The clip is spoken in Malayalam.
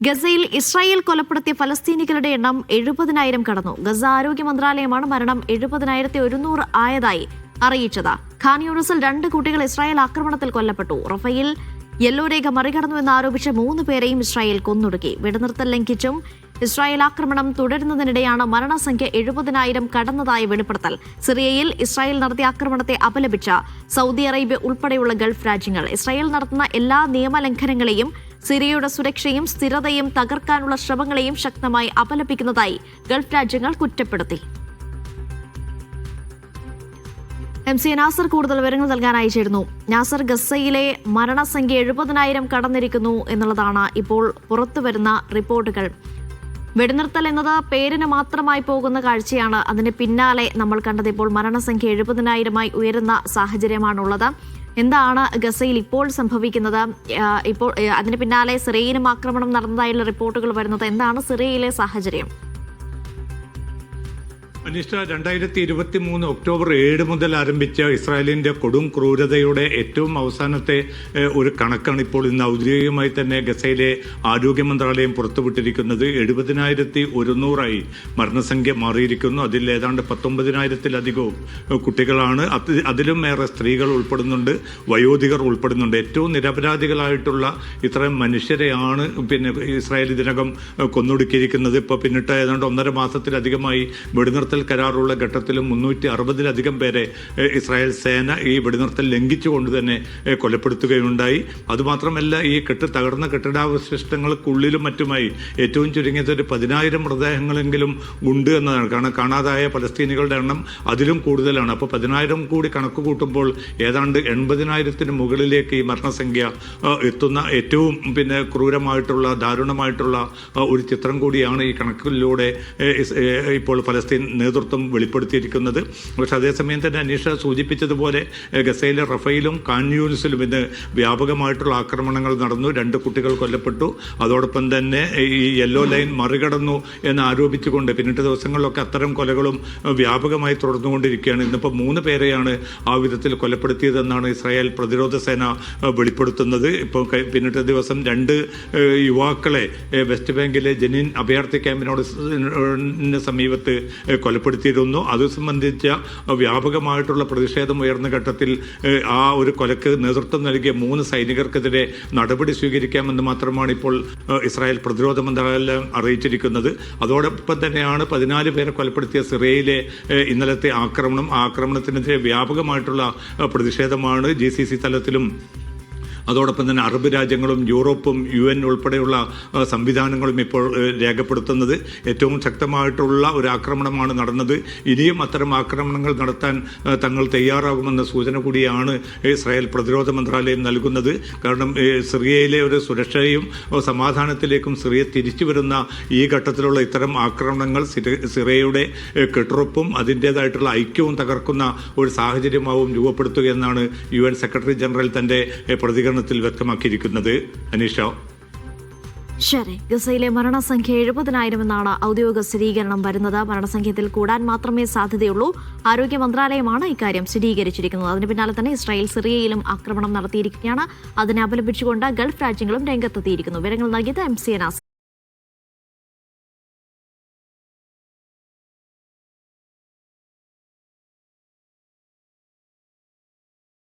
ഗസയിൽ ഇസ്രായേൽ കൊലപ്പെടുത്തിയ ഫലസ്തീനികളുടെ എണ്ണം 70,000 കടന്നു. ഗസ ആരോഗ്യ മന്ത്രാലയമാണ് മരണം 70,100 ആയതായി അറിയിച്ചത്. ഖാൻ യൂണിസിൽ 2 കുട്ടികൾ ഇസ്രായേൽ ആക്രമണത്തിൽ കൊല്ലപ്പെട്ടു. റഫയിൽ യെല്ലോ രേഖ മറികടന്നുവെന്ന് ആരോപിച്ച 3 പേരെയും ഇസ്രായേൽ കൊന്നൊടുക്കി. വെടിനിർത്തൽ ലംഘിച്ചും ഇസ്രായേൽ ആക്രമണം തുടരുന്നതിനിടെയാണ് മരണസംഖ്യ 70,000 കടന്നതായി വെളിപ്പെടുത്തൽ. സിറിയയിൽ ഇസ്രായേൽ നടത്തിയ ആക്രമണത്തെ അപലപിച്ച സൗദി അറേബ്യ ഉൾപ്പെടെയുള്ള ഗൾഫ് രാജ്യങ്ങൾ ഇസ്രായേൽ നടത്തുന്ന എല്ലാ നിയമലംഘനങ്ങളെയും സിറിയയുടെ സുരക്ഷയും സ്ഥിരതയും തകർക്കാനുള്ള ശ്രമങ്ങളെയും ശക്തമായി അപലപിക്കുന്നതായി ഗൾഫ് രാജ്യങ്ങൾ കുറ്റപ്പെടുത്തി. MC നാസർ കൂടുതൽ വിവരങ്ങൾ നൽകാനായി ചേരുന്നു. നാസർ, ഗസയിലെ മരണസംഖ്യ 70,000 കടന്നിരിക്കുന്നു എന്നുള്ളതാണ് ഇപ്പോൾ പുറത്തുവരുന്ന റിപ്പോർട്ടുകൾ. വെടിനിർത്തൽ എന്നത് പേരിന് മാത്രമായി പോകുന്ന കാഴ്ചയാണ്. അതിന് പിന്നാലെ നമ്മൾ കണ്ടത് ഇപ്പോൾ മരണസംഖ്യ 70,000 ഉയരുന്ന സാഹചര്യമാണുള്ളത്. എന്താണ് ഗസയിൽ ഇപ്പോൾ സംഭവിക്കുന്നത്? ഇപ്പോൾ അതിന് പിന്നാലെ സിറിയയിലും ആക്രമണം നടന്നതായുള്ള റിപ്പോർട്ടുകൾ വരുന്നത്. എന്താണ് സിറിയയിലെ സാഹചര്യം? അനിഷ്ട, 2023 ഒക്ടോബർ 7 മുതൽ ആരംഭിച്ച ഇസ്രായേലിന്റെ കൊടും ക്രൂരതയുടെ ഏറ്റവും അവസാനത്തെ ഒരു കണക്കാണ് ഇപ്പോൾ ഇന്ന് ഔദ്യോഗികമായി തന്നെ ഗസയിലെ ആരോഗ്യ മന്ത്രാലയം പുറത്തുവിട്ടിരിക്കുന്നത്. 70,100 മരണസംഖ്യ മാറിയിരിക്കുന്നു. അതിൽ ഏതാണ്ട് 19,000-ലധികവും കുട്ടികളാണ്. അതിലും ഏറെ സ്ത്രീകൾ ഉൾപ്പെടുന്നുണ്ട്, വയോധികർ ഉൾപ്പെടുന്നുണ്ട്. ഏറ്റവും നിരപരാധികളായിട്ടുള്ള ഇത്രയും മനുഷ്യരെയാണ് ഇസ്രായേൽ ഇതിനകം കൊന്നൊടുക്കിയിരിക്കുന്നത്. ഇപ്പോൾ പിന്നിട്ട് ഏതാണ്ട് 1.5 മാസത്തിലധികമായി വെടിനിർത്തൽ കരാറുള്ള ഘട്ടത്തിലും 360-ലധികം പേരെ ഇസ്രായേൽ സേന ഈ വെടിനിർത്തൽ ലംഘിച്ചുകൊണ്ട് തന്നെ കൊലപ്പെടുത്തുകയുണ്ടായി. അതുമാത്രമല്ല, ഈ തകർന്ന കെട്ടിടാവശിഷ്ടങ്ങൾക്കുള്ളിലും മറ്റുമായി ഏറ്റവും ചുരുങ്ങിയത് ഒരു 10,000 മൃതദേഹങ്ങളെങ്കിലും ഉണ്ട് എന്നതാണ്. കാരണം കാണാതായ പലസ്തീനികളുടെ എണ്ണം അതിലും കൂടുതലാണ്. അപ്പോൾ 10,000 കൂടി കണക്ക് കൂട്ടുമ്പോൾ ഏതാണ്ട് 80,000-ന് മുകളിലേക്ക് ഈ മരണസംഖ്യ എത്തുന്ന ഏറ്റവും ക്രൂരമായിട്ടുള്ള ദാരുണമായിട്ടുള്ള ഒരു ചിത്രം കൂടിയാണ് ഈ കണക്കിലൂടെ ഇപ്പോൾ പലസ്തീൻ നേതൃത്വം വെളിപ്പെടുത്തിയിരിക്കുന്നത്. പക്ഷെ അതേസമയം തന്നെ അനീഷ സൂചിപ്പിച്ചതുപോലെ ഗസയിലെ റഫയിലും ഖാൻ യൂനിസിലും ഇന്ന് വ്യാപകമായിട്ടുള്ള ആക്രമണങ്ങൾ നടന്നു. 2 കുട്ടികൾ കൊല്ലപ്പെട്ടു. അതോടൊപ്പം തന്നെ ഈ യെല്ലോ ലൈൻ മറികടന്നു എന്ന് ആരോപിച്ചുകൊണ്ട് പിന്നിട്ട് ദിവസങ്ങളിലൊക്കെ അത്തരം കൊലകളും വ്യാപകമായി തുടർന്നുകൊണ്ടിരിക്കുകയാണ്. ഇന്നിപ്പോൾ 3 പേരെയാണ് ആ വിധത്തിൽ കൊലപ്പെടുത്തിയതെന്നാണ് ഇസ്രായേൽ പ്രതിരോധ സേന വെളിപ്പെടുത്തുന്നത്. ഇപ്പോൾ പിന്നിട്ട ദിവസം 2 യുവാക്കളെ വെസ്റ്റ് ബാങ്കിലെ ജനീൻ അഭയാർത്ഥി ക്യാമ്പിനോട് സമീപത്ത് കൊലപ്പെടുത്തിയിരുന്നു. അത് സംബന്ധിച്ച വ്യാപകമായിട്ടുള്ള പ്രതിഷേധം ഉയർന്ന ഘട്ടത്തിൽ ആ ഒരു കൊലക്ക് നേതൃത്വം നൽകിയ 3 സൈനികർക്കെതിരെ നടപടി സ്വീകരിക്കാമെന്ന് മാത്രമാണ് ഇപ്പോൾ ഇസ്രായേൽ പ്രതിരോധ മന്ത്രാലയം അറിയിച്ചിരിക്കുന്നത്. അതോടൊപ്പം തന്നെയാണ് 14 പേരെ കൊലപ്പെടുത്തിയ സിറിയയിലെ ഇന്നലത്തെ ആക്രമണം. ആ ആക്രമണത്തിനെതിരെ വ്യാപകമായിട്ടുള്ള പ്രതിഷേധമാണ് GCC തലത്തിലും അതോടൊപ്പം തന്നെ അറബ് രാജ്യങ്ങളും യൂറോപ്പും UN ഉൾപ്പെടെയുള്ള സംവിധാനങ്ങളും ഇപ്പോൾ രേഖപ്പെടുത്തുന്നത്. ഏറ്റവും ശക്തമായിട്ടുള്ള ഒരു ആക്രമണമാണ് നടന്നത്. ഇനിയും അത്തരം ആക്രമണങ്ങൾ നടത്താൻ തങ്ങൾ തയ്യാറാകുമെന്ന സൂചന കൂടിയാണ് ഇസ്രായേൽ പ്രതിരോധ മന്ത്രാലയം നൽകുന്നത്. കാരണം സിറിയയിലെ ഒരു സുരക്ഷയും സമാധാനത്തിലേക്കും സിറിയ തിരിച്ചു വരുന്ന ഈ ഘട്ടത്തിലുള്ള ഇത്തരം ആക്രമണങ്ങൾ സിറിയയുടെ കെട്ടുറപ്പും അതിൻ്റേതായിട്ടുള്ള ഐക്യവും തകർക്കുന്ന ഒരു സാഹചര്യമാവും രൂപപ്പെടുത്തുകയെന്നാണ് UN സെക്രട്ടറി ജനറൽ തന്റെ പ്രതികരണത്തിൽ വ്യക്തമാക്കിയിരിക്കുന്നത്. അനീഷ, ശരി. ഗസയിലെ മരണസംഖ്യ 70,000 എന്നാണ് ഔദ്യോഗിക സ്ഥിരീകരണം വരുന്നത്. മരണസംഖ്യത്തിൽ കൂടാൻ മാത്രമേ സാധ്യതയുള്ളൂ. ആരോഗ്യ മന്ത്രാലയമാണ് ഇക്കാര്യം സ്ഥിരീകരിച്ചിരിക്കുന്നത്. അതിന് പിന്നാലെ തന്നെ ഇസ്രായേൽ സിറിയയിലും ആക്രമണം നടത്തിയിരിക്കുകയാണ്. അതിനെ അപലപിച്ചുകൊണ്ട് ഗൾഫ് രാജ്യങ്ങളും രംഗത്തെത്തിയിരിക്കുന്നു. വിവരങ്ങൾ നൽകിയത് MC നാസർ.